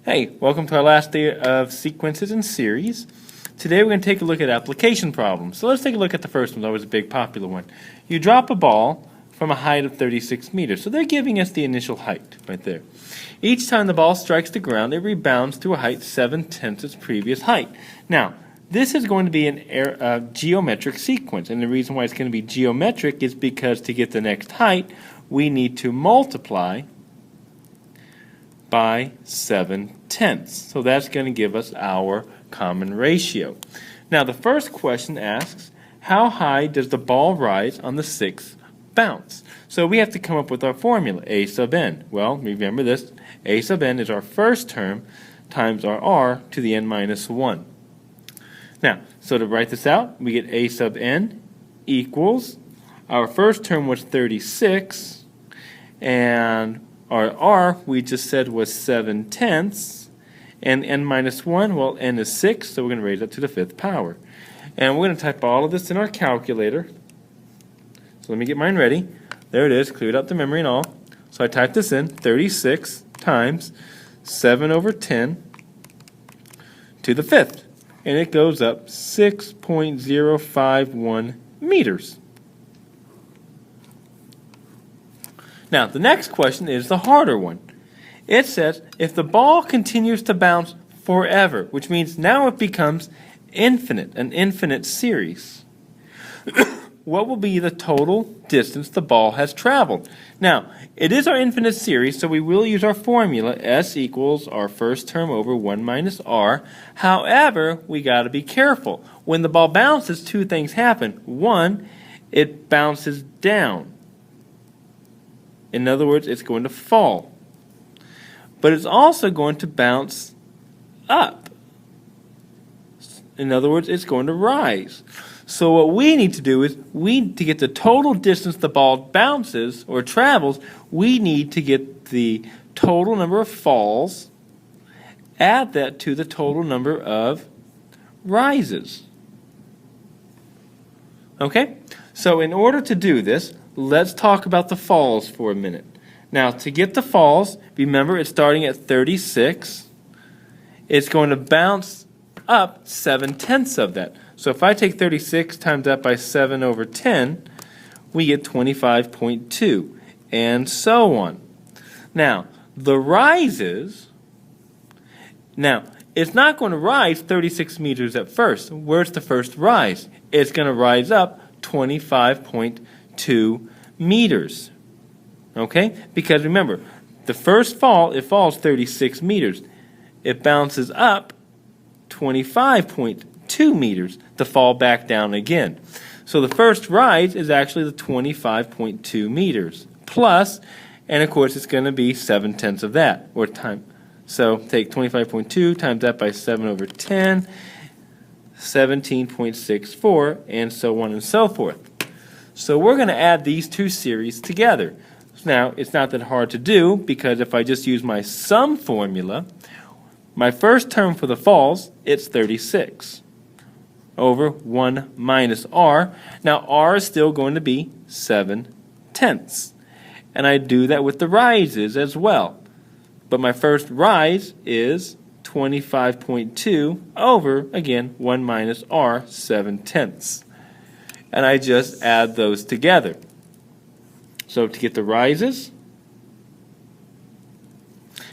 Hey, welcome to our last day of sequences and series. Today we're going to take a look at application problems. So let's take a look at the first one. That was a big popular one. You drop a ball from a height of 36 meters. So they're giving us the initial height right there. Each time the ball strikes the ground, it rebounds to a height 7/10 its previous height. Now, this is going to be a geometric sequence. And the reason why it's going to be geometric is because to get the next height, we need to multiply by 7/10. So that's going to give us our common ratio. Now the first question asks, how high does the ball rise on the sixth bounce? So we have to come up with our formula, a sub n. Well, remember this, a sub n is our first term times our r to the n minus 1. Now, so to write this out, we get a sub n equals, our first term was 36, and our r, we just said, was 7/10, and n minus 1, well, n is 6, so we're going to raise that to the 5th power. And we're going to type all of this in our calculator. So let me get mine ready. There it is, cleared out the memory and all. So I type this in, 36 times 7/10 to the 5th. And it goes up 6.051 meters. Now, the next question is the harder one. It says, if the ball continues to bounce forever, which means now it becomes infinite, an infinite series, what will be the total distance the ball has traveled? Now, it is our infinite series, so we will use our formula, S equals our first term over 1 minus R. However, we got to be careful. When the ball bounces, two things happen. One, it bounces down. In other words, it's going to fall. But it's also going to bounce up. In other words, it's going to rise. So what we need to do is, to get the total distance the ball bounces or travels, we need to get the total number of falls, add that to the total number of rises. Okay? So in order to do this, let's talk about the falls for a minute. Now, to get the falls, remember it's starting at 36. It's going to bounce up 7/10 of that. So if I take 36 times that by 7/10, we get 25.2, and so on. Now, the rises, now, it's not going to rise 36 meters at first. Where's the first rise? It's going to rise up 25.2 meters. Okay? Because remember, the first fall, it falls 36 meters. It bounces up 25.2 meters to fall back down again. So the first rise is actually the 25.2 meters. Plus, and of course it's going to be 7/10 of that, or time. So take 25.2 times that by 7/10, 17.64, and so on and so forth. So we're going to add these two series together. Now, it's not that hard to do, because if I just use my sum formula, my first term for the falls, it's 36 over 1 minus r. Now, r is still going to be 7/10. And I do that with the rises as well. But my first rise is 25.2 over, again, 1 minus r, 7/10. And I just add those together. So to get the rises,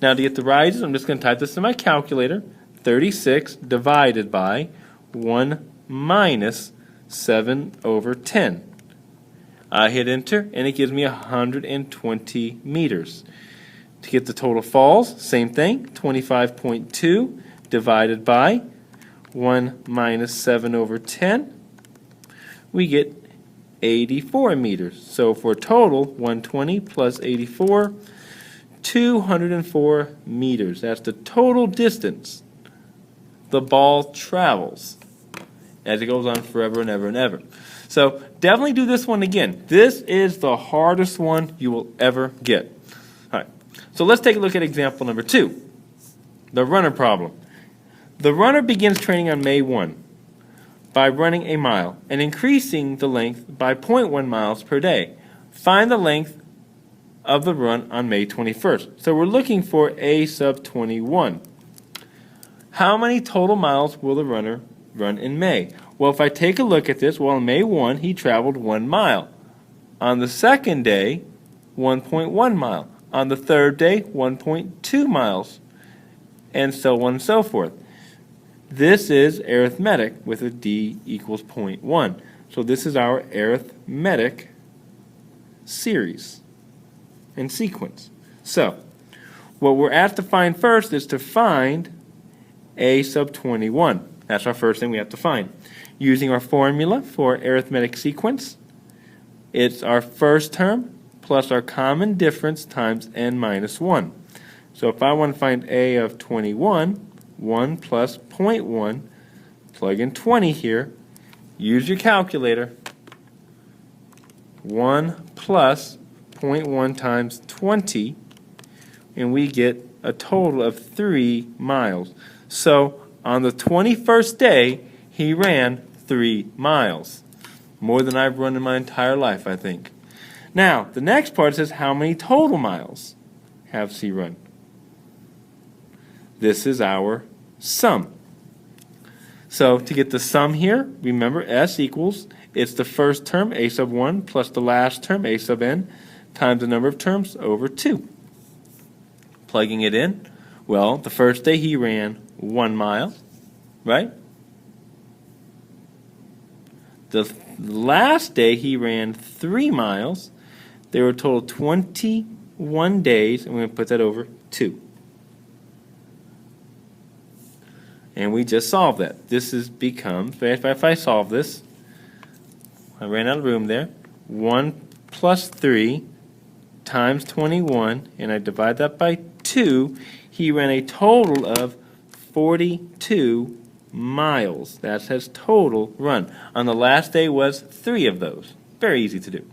I'm just going to type this in my calculator. 36 divided by 1 minus 7/10. I hit enter, and it gives me 120 meters. To get the total falls, same thing. 25.2 divided by 1 minus 7/10. We get 84 meters. So for a total, 120 plus 84, 204 meters. That's the total distance the ball travels as it goes on forever and ever and ever. So definitely do this one again. This is the hardest one you will ever get. All right. So let's take a look at example number 2, the runner problem. The runner begins training on May 1. By running a mile and increasing the length by 0.1 miles per day. Find the length of the run on May 21st. So we're looking for A sub 21. how many total miles will the runner run in May? Well, if I take a look at this, well, on May 1, he traveled 1 mile. On the second day, 1.1 mile. On the third day, 1.2 miles. And so on and so forth. This is arithmetic with a d equals 0.1. So this is our arithmetic series and sequence. So what we're asked to find first is to find a sub 21. That's our first thing we have to find. Using our formula for arithmetic sequence, it's our first term plus our common difference times n minus 1. So if I want to find a of 21, 1 plus 0.1, plug in 20 here, use your calculator, 1 plus 0.1 times 20, and we get a total of 3 miles. So on the 21st day, he ran 3 miles. More than I've run in my entire life, I think. Now, the next part says how many total miles has he run? This is our sum. So to get the sum here, remember S equals, it's the first term, a sub 1, plus the last term, a sub n, times the number of terms over 2. Plugging it in, well, the first day he ran 1 mile, right? The last day he ran 3 miles. There were a total of 21 days, and we're going to put that over 2. And we just solved that. This is becomes, if I solve this, I ran out of room there, 1 plus 3 times 21, and I divide that by 2, he ran a total of 42 miles. That's his total run. On the last day was 3 of those. Very easy to do.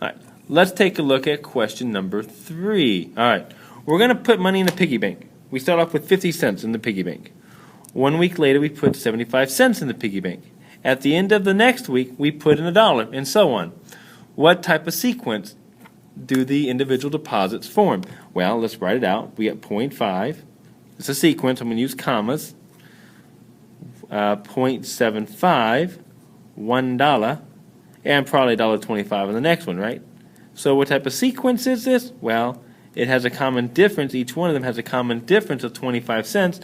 All right, let's take a look at question number 3. All right, we're going to put money in the piggy bank. We start off with 50 cents in the piggy bank. 1 week later, we put 75 cents in the piggy bank. At the end of the next week, we put in $1, and so on. What type of sequence do the individual deposits form? Well, let's write it out. We got 0.5. It's a sequence. I'm going to use commas. 0.75, $1, and probably $1.25 on the next one, right? So what type of sequence is this? Well, it has a common difference. Each one of them has a common difference of 25 cents.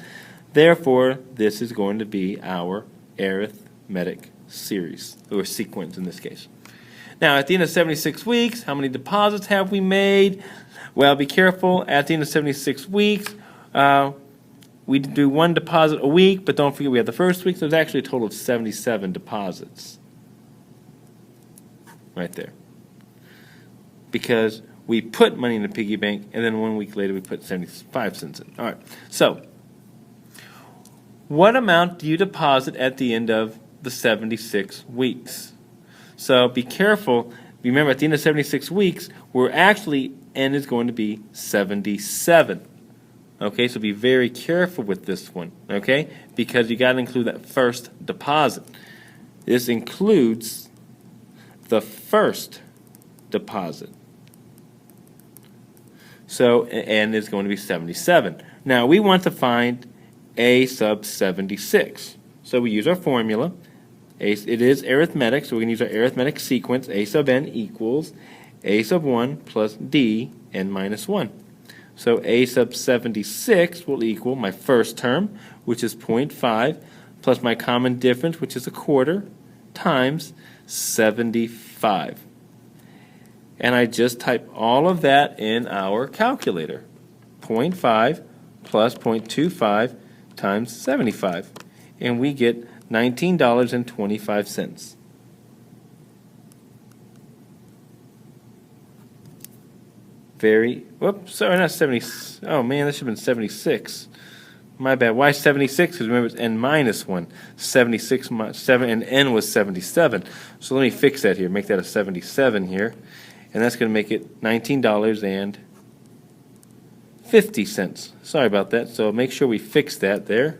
Therefore, this is going to be our arithmetic series, or sequence in this case. Now, at the end of 76 weeks, how many deposits have we made? Well, be careful. At the end of 76 weeks, we do 1 deposit a week, but don't forget we have the first week, so there's actually a total of 77 deposits. Right there. Because we put money in the piggy bank, and then 1 week later we put 75 cents in. All right. So, what amount do you deposit at the end of the 76 weeks? So be careful. Remember, at the end of 76 weeks, we're actually, n is going to be 77. Okay, so be very careful with this one, okay? Because you got to include that first deposit. This includes the first deposit. So n is going to be 77. Now, we want to find a sub 76. So we use our formula. It is arithmetic, so we can use our arithmetic sequence. A sub n equals a sub 1 plus d n minus 1. So a sub 76 will equal my first term, which is 0.5, plus my common difference, which is 1/4, times 75. And I just type all of that in our calculator. 0.5 plus 0.25 times 75. And we get $19.25. Whoops, sorry, not 70. Oh man, that should have been 76. My bad. Why 76? Because remember it's n minus 1. 76, 7, and n was 77. So let me fix that here. Make that a 77 here. And that's going to make it $19.50. Sorry about that. So make sure we fix that there.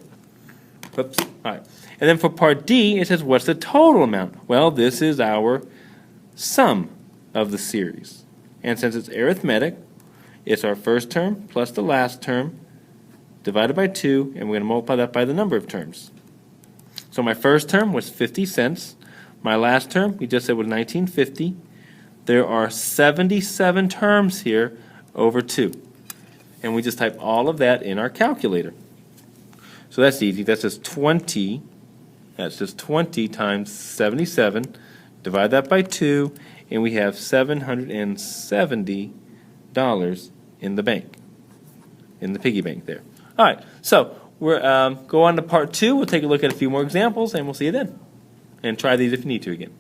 Whoops. All right. And then for part D, it says, what's the total amount? Well, this is our sum of the series. And since it's arithmetic, it's our first term plus the last term divided by 2, and we're going to multiply that by the number of terms. So my first term was 50 cents. My last term, we just said, was 1950. There are 77 terms here over 2. And we just type all of that in our calculator. So that's easy. That's just 20. That's just 20 times 77. Divide that by 2, and we have $770 in the bank, in the piggy bank there. All right, so we're go on to part 2. We'll take a look at a few more examples, and we'll see you then. And try these if you need to again.